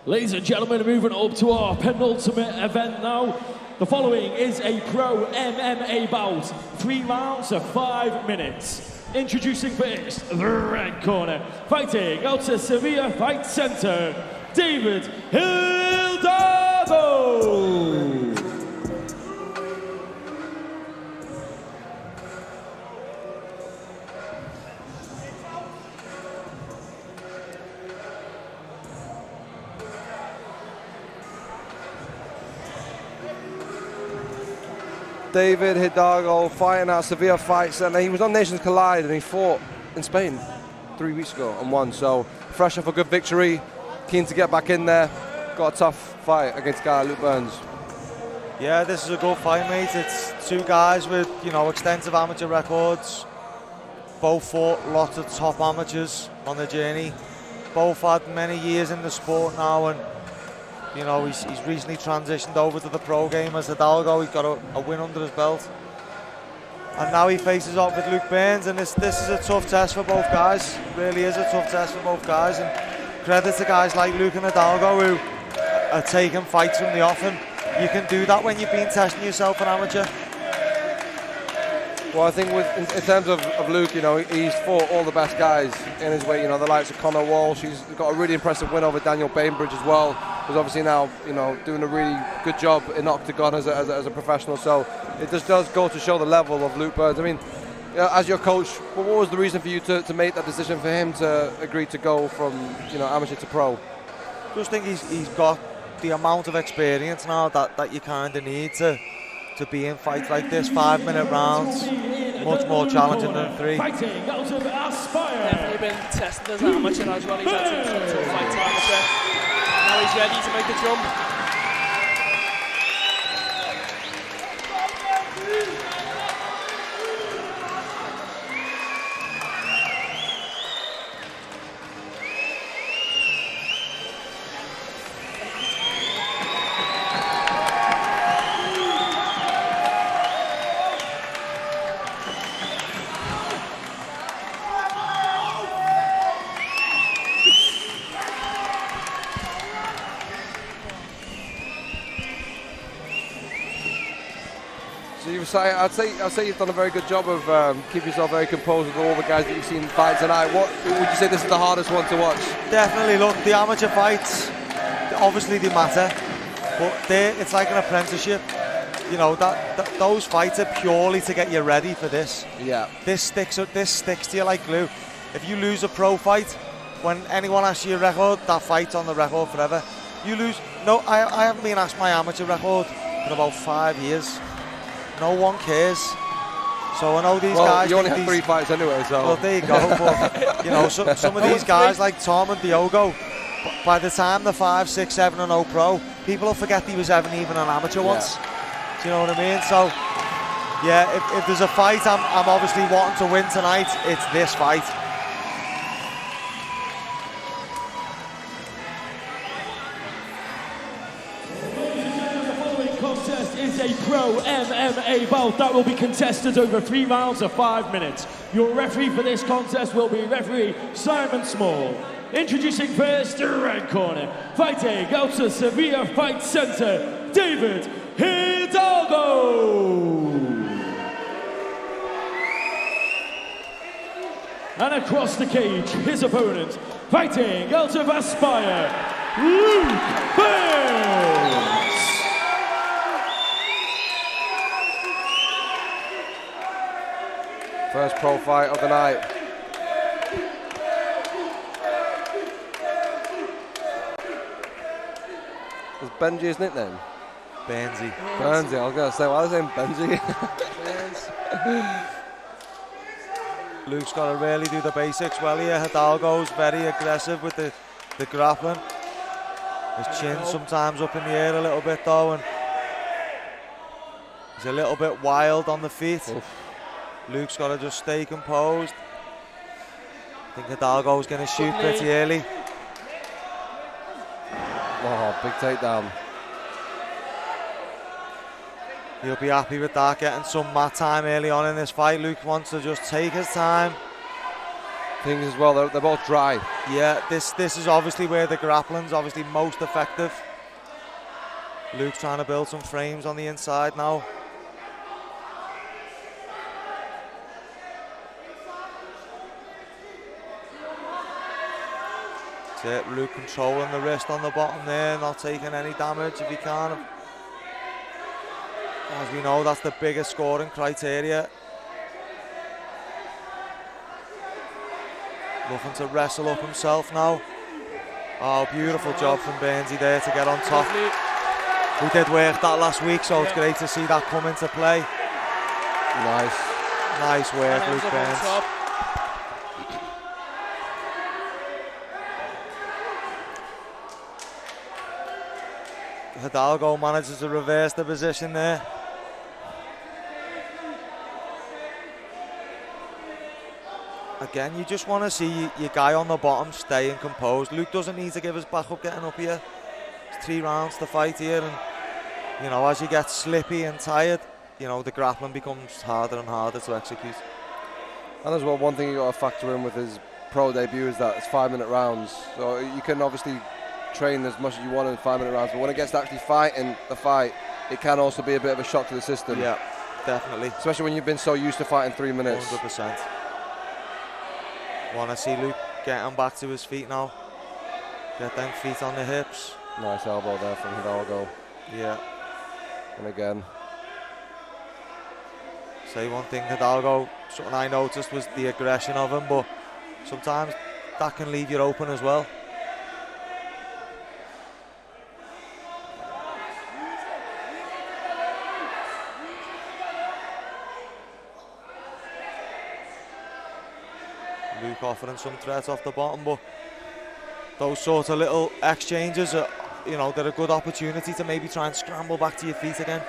Ladies and gentlemen, moving up to our penultimate event now. The following is a pro MMA bout, 3 rounds of 5 minutes. Introducing first, the red corner, fighting out of Sevilla Fight Center, David Hidalgo. David Hidalgo fighting at Sevilla Fight Center. He was on Nations Collide and he fought in Spain 3 weeks ago and won. So fresh off a good victory, keen to get back in there. Got a tough fight against a guy like Luke Burns. Yeah, this is a good fight, mate. It's two guys with, extensive amateur records. Both fought lots of top amateurs on the journey. Both had many years in the sport now, and he's recently transitioned over to the pro game as Hidalgo. He's got a win under his belt. And now he faces off with Luke Burns, and this is a tough test for both guys. It really is a tough test for both guys. And credit to guys like Luke and Hidalgo who are taking fights from the off. And you can do that when you've been testing yourself an amateur. Well, I think in terms of Luke, he's fought all the best guys in his weight. The likes of Conor Walsh. He's got a really impressive win over Daniel Bainbridge as well. Who's obviously now, doing a really good job in octagon as a professional. So it just does go to show the level of Luke Burns. I mean, as your coach, what was the reason for you to make that decision for him to agree to go from amateur to pro? Just think he's got the amount of experience now that you kind of need to be in fights like this, 5-minute rounds, much more challenging than 3. Definitely been tested as an amateur as well. He's had some tough fights as amateur. Now he's ready to make the jump. So I'd say you've done a very good job of keeping yourself very composed with all the guys that you've seen fight tonight. What would you say this is the hardest one to watch? Definitely. Look, the amateur fights, obviously they matter, but it's like an apprenticeship. Those fights are purely to get you ready for this. Yeah. This sticks to you like glue. If you lose a pro fight, when anyone asks you your record, that fight's on the record forever. You lose. No, I haven't been asked my amateur record for about 5 years. No one cares. So I know these guys. You only had 3 fights anyway, so. Well, there you go. But some of these guys like Tom and Diogo, by the time they're 5, 6, 7 and 0 pro, people will forget he was even an amateur once. Do you know what I mean? So yeah, if there's a fight I'm obviously wanting to win tonight, it's this fight. Is a pro MMA bout that will be contested over 3 rounds of 5 minutes. Your referee for this contest will be referee Simon Small. Introducing first, the red corner, fighting out of Sevilla Fight Center, David Hidalgo. And across the cage, his opponent, fighting out of Aspire, Luke Burns. First pro fight of the night. Is Benji his nickname? Benji. Burnsy, I was going to say, why is his name Benji? Luke's got to really do the basics well here. Hidalgo's very aggressive with the grappling. His chin sometimes up in the air a little bit though, and he's a little bit wild on the feet. Oof. Luke's got to just stay composed. I think Hidalgo's going to shoot pretty early. Oh, big takedown. He'll be happy with that, getting some mat time early on in this fight. Luke wants to just take his time. Things as well, they're both dry. Yeah, this is obviously where the grappling's obviously most effective. Luke's trying to build some frames on the inside now. That's it, Luke controlling the wrist on the bottom there, not taking any damage if he can. As we know, that's the biggest scoring criteria. Looking to wrestle up himself now. Oh, beautiful job from Burnsy there to get on top. We did work that last week, so it's great to see that come into play. Nice work, Luke Burns. Hidalgo manages to reverse the position there. Again, you just want to see your guy on the bottom staying composed. Luke doesn't need to give his back up getting up here. It's 3 rounds to fight here, and you know, as you get slippy and tired, you know, the grappling becomes harder and harder to execute. And as well, one thing you got to factor in with his pro debut is that it's 5-minute rounds. So you can obviously train as much as you want in 5-minute rounds, but when it gets to actually fighting the fight, it can also be a bit of a shock to the system. Yeah, definitely. Especially when you've been so used to fighting 3 minutes. 100%. Want to see Luke getting back to his feet now. Get them feet on the hips. Nice elbow there from Hidalgo. Yeah. And again. Say one thing, Hidalgo, something I noticed was the aggression of him, but sometimes that can leave you open as well. Luke offering some threat off the bottom, but those sort of little exchanges are, you know, they're a good opportunity to maybe try and scramble back to your feet again.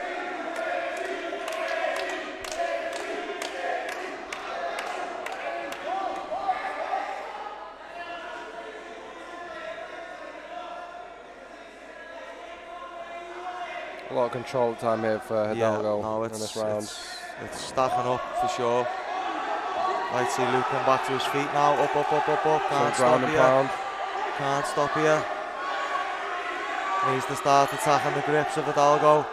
A lot of control time here for Hidalgo in this round. It's stacking up for sure. Might see Luke come back to his feet now. Up. Can't stop here. Can't stop here. Needs to start attacking the grips of Hidalgo.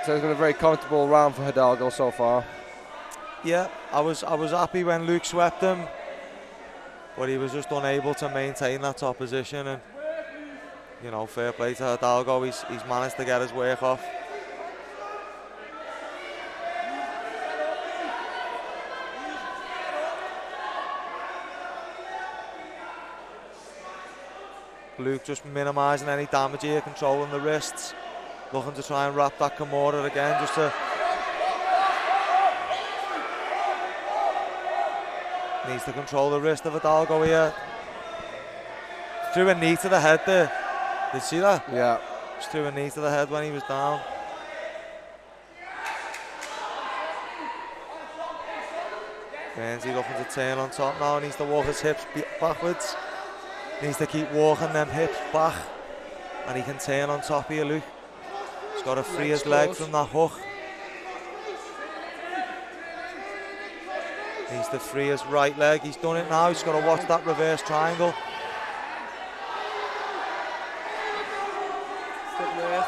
So it's been a very comfortable round for Hidalgo so far. Yeah, I was happy when Luke swept him, but he was just unable to maintain that top position. And you know, fair play to Hidalgo. He's managed to get his work off. Luke just minimising any damage here, controlling the wrists, looking to try and wrap that Kimura again, just to. Needs to control the wrist of Hidalgo here. Threw a knee to the head there. Did you see that? Yeah. Just threw a knee to the head when he was down. Burnsy looking to turn on top now. Needs to walk his hips backwards. Needs to keep walking them hips back. And he can turn on top here, Luke. He's got to free his leg from that hook. Needs to free his right leg. He's done it now. He's got to watch that reverse triangle. Good work.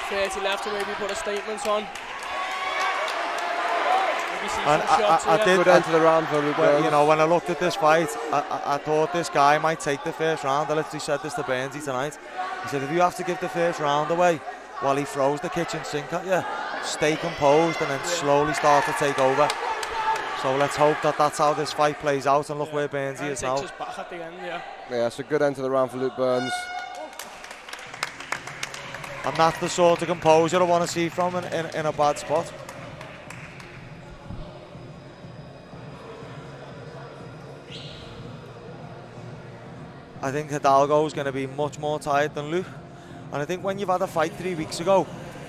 30 left to maybe put a statement on. Maybe see some shots I did enter the round for Luke Burns. You know, when I looked at this fight, I thought this guy might take the first round. I literally said this to Burnsy tonight. He said, if you have to give the first round away while he throws the kitchen sink at you, stay composed and then slowly start to take over. So let's hope that that's how this fight plays out, and look where Burnsy is now. Back at the end, yeah, it's a good end to the round for Luke Burns. And that's the sort of composure I want to see from him in a bad spot. I think Hidalgo is going to be much more tired than Luke. And I think when you've had a fight 3 weeks ago,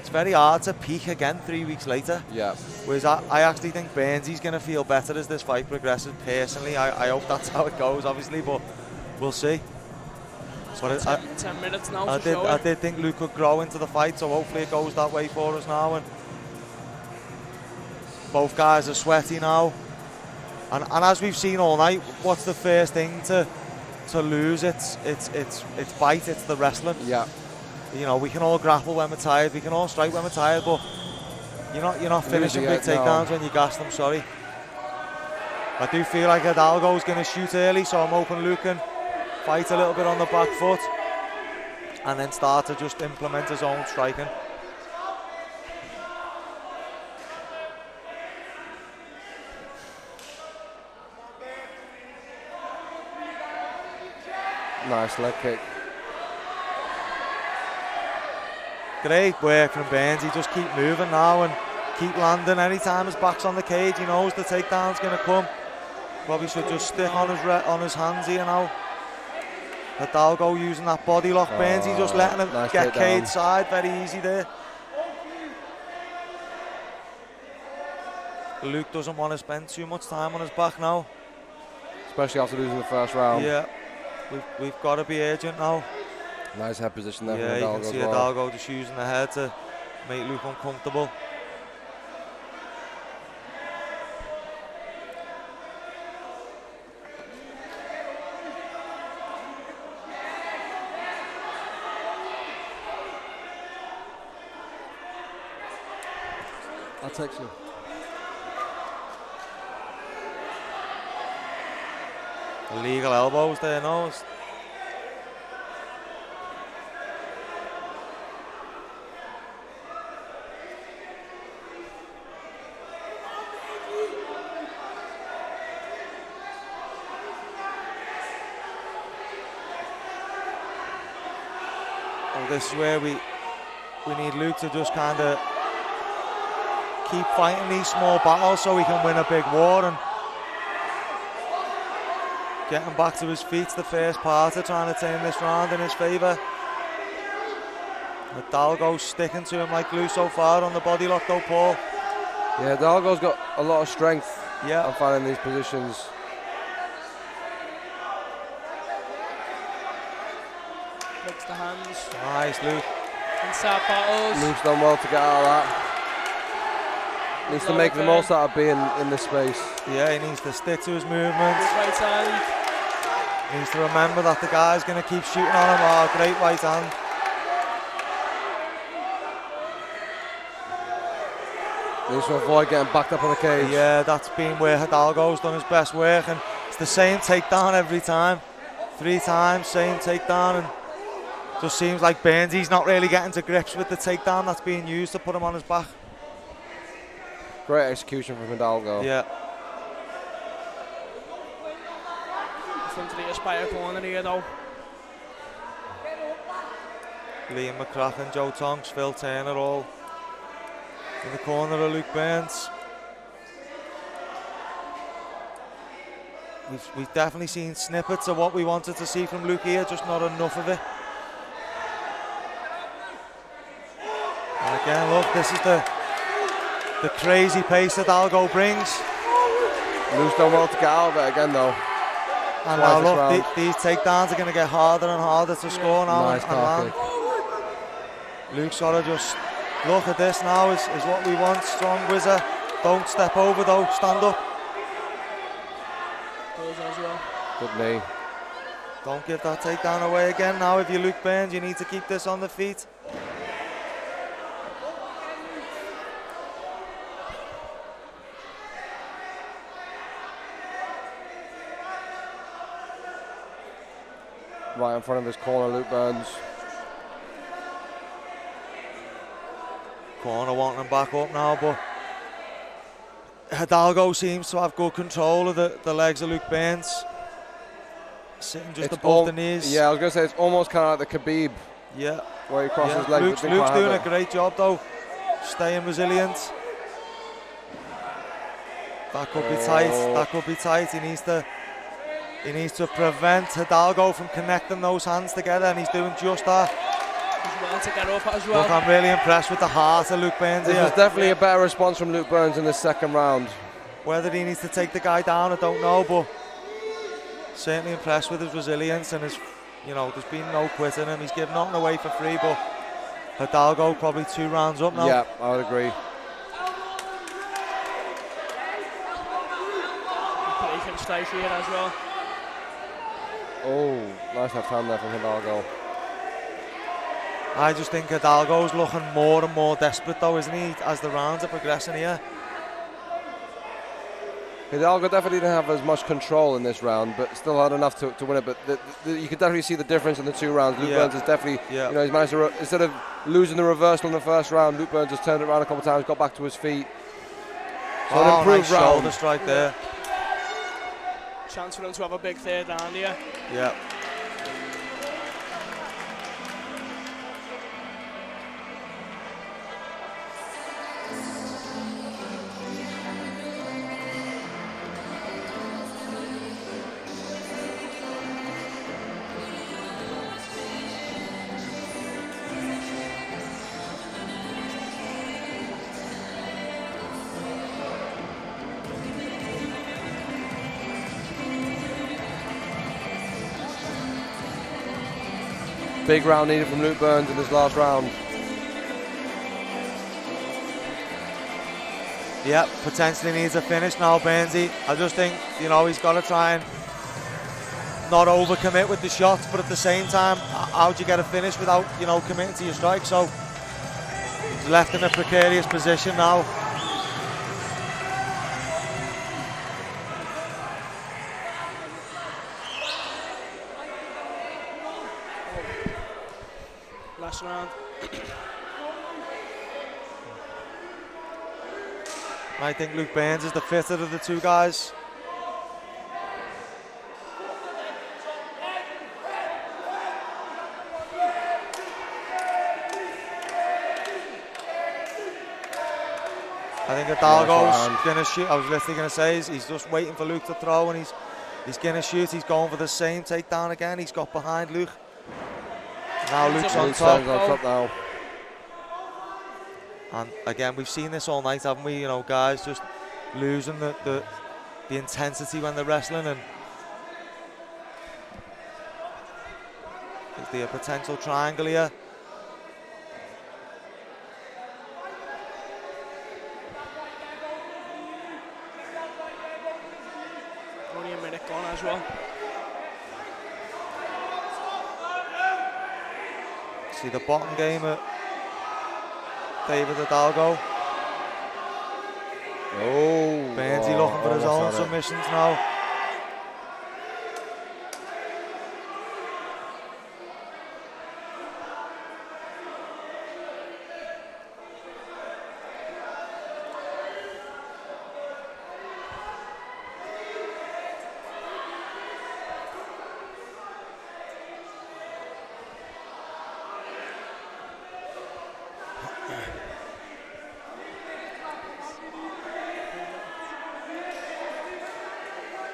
it's very hard to peak again 3 weeks later. Yeah. Whereas I actually think Burnsy's going to feel better as this fight progresses. Personally, I hope that's how it goes, obviously, but we'll see. But 10 minutes now. I did think Luke could grow into the fight, so hopefully it goes that way for us now. And both guys are sweaty now, and as we've seen all night, what's the first thing to lose? It's bite. It's the wrestling. Yeah. You know, we can all grapple when we're tired, we can all strike when we're tired, but you're not finishing big takedowns when you gas them. Sorry. I do feel like Hidalgo's going to shoot early, so I'm hoping Luke can fight a little bit on the back foot and then start to just implement his own striking. Nice leg kick. Great work from Burns. He just keep moving now and keep landing. Anytime his back's on the cage, he knows the takedown's going to come. Probably should just stick on his hands here now. Hidalgo using that body lock. Burns, he's just letting him get cage side. Very easy there. Luke doesn't want to spend too much time on his back now. Especially after losing the first round. Yeah, we've got to be urgent now. Nice head position there from Yeah, Hidalgo. you can see Hidalgo just using the head to make Luke uncomfortable. I'll text you. Illegal elbows there, no? Well, this is where we need Luke to just kind of keep fighting these small battles so he can win a big war and get him back to his feet. The first part of trying to turn this round in his favour. Hidalgo's sticking to him like glue so far on the body lock though, Paul. Yeah, Hidalgo's got a lot of strength. Yeah, I'm finding these positions. Flicks the hands. Nice, Luke. Inside battles. Luke's done well to get out of that. Needs to make the most out of being in this space. Yeah, he needs to stick to his movements. Right side. He needs to remember that the guy's going to keep shooting on him. Oh, great right hand. Needs to avoid getting backed up on the cage. Yeah, that's been where Hidalgo's done his best work, and it's the same takedown every time. 3 times, same takedown, and just seems like Burnsy's not really getting to grips with the takedown that's being used to put him on his back. Great execution from Hidalgo. Yeah. Front of the Aspire corner here though. Liam McCracken, Joe Tonks, Phil Turner all in the corner of Luke Burns. We've definitely seen snippets of what we wanted to see from Luke here, just not enough of it. And again, look, this is the crazy pace that Hidalgo brings. Luke's done well to get out of it again though. And now look, these takedowns are going to get harder and harder to score now. Nice and Luke's got to just look at this now is what we want. Strong whizzer. Don't step over though, stand up. Good knee. Don't give that takedown away again now. If you're Luke Burns, you need to keep this on the feet. Right in front of his corner, Luke Burns. Corner wanting him back up now, but Hidalgo seems to have good control of the legs of Luke Burns. Sitting just above the knees. Yeah, I was going to say it's almost kind of like the Khabib. Yeah. Where he crosses his legs. Luke's doing a great job though, staying resilient. That could be tight. That could be tight. He needs to prevent Hidalgo from connecting those hands together, and he's doing just that. as well to get up as well. Look, I'm really impressed with the heart of Luke Burns This here. is definitely a better response from Luke Burns in the second round. Whether he needs to take the guy down, I don't know, but certainly impressed with his resilience and his, you know, there's been no quitting him. He's given nothing away for free, but Hidalgo probably 2 rounds up now. Yeah, I would agree. He can stay here as well. Oh, nice left hand there from Hidalgo. I just think Hidalgo's looking more and more desperate though, isn't he, as the rounds are progressing here. Hidalgo definitely didn't have as much control in this round, but still had enough to win it. But you could definitely see the difference in the 2 rounds. Luke Burns has definitely, you know, he's managed to, instead of losing the reversal in the first round, Luke Burns has turned it around a couple of times, got back to his feet. So an improved nice round. shoulder strike there. Chance for him to have a big third round here. Yeah. Big round needed from Luke Burns in this last round. Yeah, potentially needs a finish now, Burnsy. I just think, you know, he's got to try and not overcommit with the shots, but at the same time, how do you get a finish without, you know, committing to your strike? So he's left in a precarious position now. Last round. I think Luke Burns is the fitter of the 2 guys. I think Hidalgo's going to shoot. I was literally going to say he's just waiting for Luke to throw, and he's going to shoot. He's going for the same takedown again. He's got behind Luke. Now Luke's on top now. And again, we've seen this all night, haven't we? You know, guys just losing the intensity when they're wrestling, and is there a potential triangle here? Only a minute gone as well. See the bottom game at David Hidalgo. Oh, Burnsy looking for his own submissions now.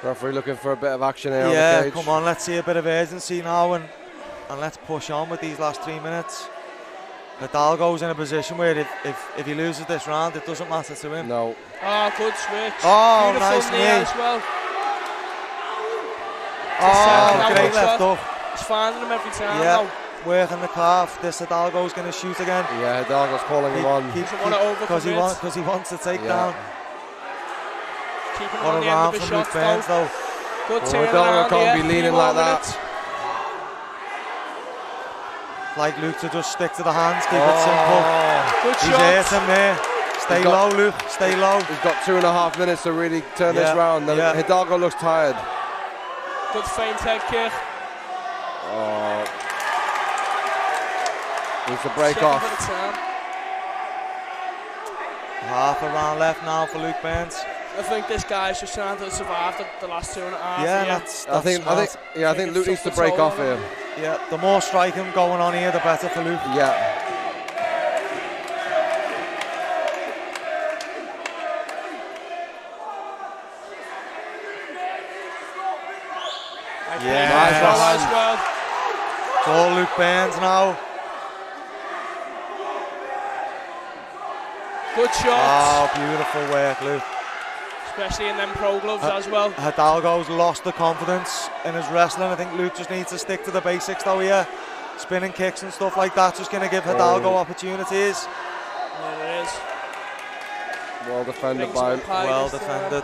Referee looking for a bit of action here Yeah, on the cage. come on, let's see a bit of urgency now and let's push on with these last 3 minutes. Hidalgo's in a position where if he loses this round, it doesn't matter to him. No. Oh, good switch. Oh, beautiful nice knee knee. as well. Oh, great left hook. He's finding him every time Yeah, now. working the calf. This Hidalgo's going to shoot again. Yeah, Hidalgo's calling him on. Doesn't want to overcommit. Because he wants to take Yeah. down. Keeping him What on a the end round of his from Luke shots Burns though. though. Good Hidalgo turnaround can't here. be 3 leaning more like that. minutes. Like Luke to just stick to the hands, keep it simple. Good He's shot. hit him there. Stay low, Luke. Stay low. He's got 2.5 minutes to really turn this round. Yeah. Hidalgo looks tired. Good feint head kick. Oh. Needs to break Second off. for the time. Half a round left now for Luke Burns. I think this guy's just trying to survive the last 2.5. Yeah, here. that's I think Luke needs to break off here. Yeah, the more striking going on here, the better for Luke. Yeah. Yeah. Nice Well one. as well. It's all Luke Burns now. Good shots. Oh, beautiful work, Luke. Especially in them pro gloves as well. Hidalgo's lost the confidence in his wrestling. I think Luke just needs to stick to the basics though here. Spinning kicks and stuff like that, just going to give Hidalgo opportunities. There it is. Well defended by him. Well defended.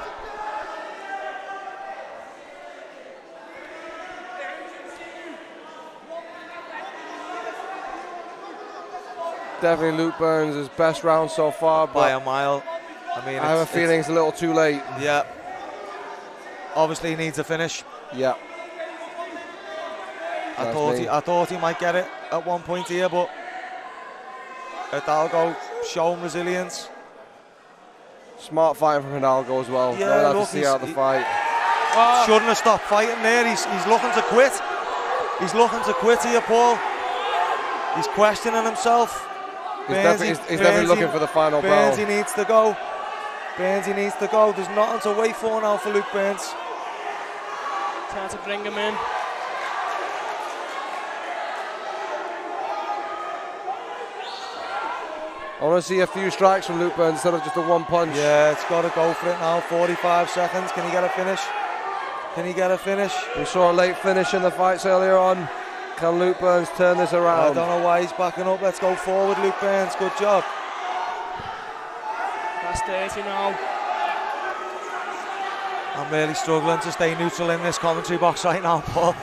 Definitely Luke Burns' best round so far, but By a mile. I mean, I have a feeling it's a little too late. Yeah. Obviously, he needs a finish. Yeah. I thought he might get it at one point here, but Hidalgo showing resilience. Smart fighting from Hidalgo as well. Yeah, Don't have look, to see out the fight. Shouldn't have stopped fighting there. He's looking to quit. He's looking to quit here, Paul. He's questioning himself. He's definitely looking for the final bell. Burns, he needs to go. Burns, he needs to go. There's nothing to wait for now for Luke Burns. Time to bring him in. I want to see a few strikes from Luke Burns instead of just a one punch. Yeah, it's got to go for it now. 45 seconds. Can he get a finish? Can he get a finish? We saw a late finish in the fights earlier on. Can Luke Burns turn this around? I don't know why he's backing up. Let's go forward, Luke Burns. Good job. That's 30 now. I'm really struggling to stay neutral in this commentary box right now, Paul.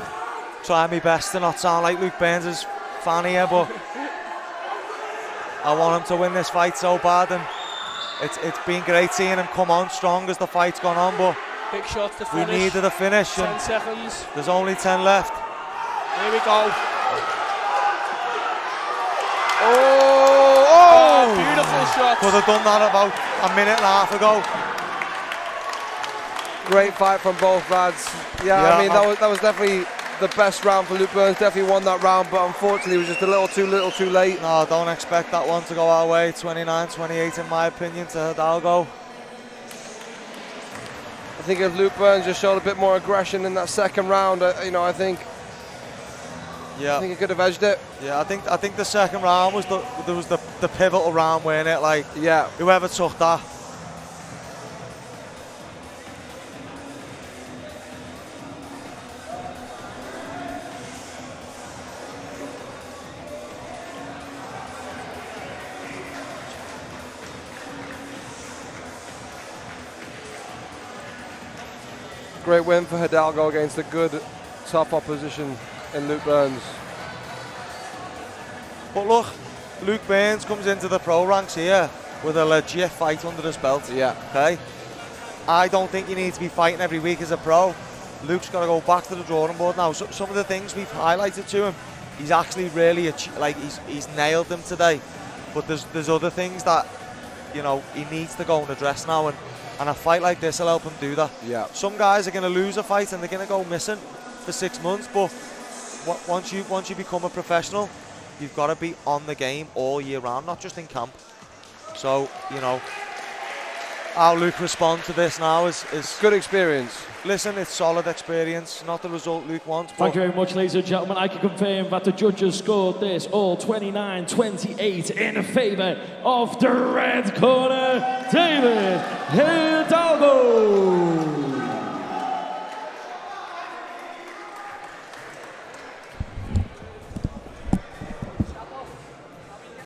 Trying my best to not sound like Luke Burns' fan here, but I want him to win this fight so bad, and it's been great seeing him come on strong as the fight's gone on, but Big shots to finish. we needed a finish. 10 seconds. There's only 10 left. Here we go. Oh! Beautiful shot. Could have done that about a minute and a half ago. Great fight from both lads. Yeah, I mean that was definitely the best round for Luke Burns. Definitely won that round, but unfortunately it was just a little too late. No, don't expect that one to go our way. 29-28 in my opinion to Hidalgo. I think if Luke Burns just showed a bit more aggression in that second round, I think he could have edged it. Yeah, I think the second round was the pivotal round, wasn't it? Like, yeah, whoever took that. Great win for Hidalgo against a good, tough opposition in Luke Burns. But look, Luke Burns comes into the pro ranks here with a legit fight under his belt. Yeah. Okay. I don't think you need to be fighting every week as a pro. Luke's got to go back to the drawing board now. So, some of the things we've highlighted to him, he's actually really he's nailed them today. But there's other things that he needs to go and address now, and a fight like this will help him do that. Yeah. Some guys are going to lose a fight and they're going to go missing for 6 months, but once you become a professional, you've got to be on the game all year round, not just in camp. So, how Luke responds to this now is good experience. Listen, it's solid experience, not the result Luke wants. Thank you very much, ladies and gentlemen. I can confirm that the judges scored this all 29-28 in favour of the red corner, David Hidalgo.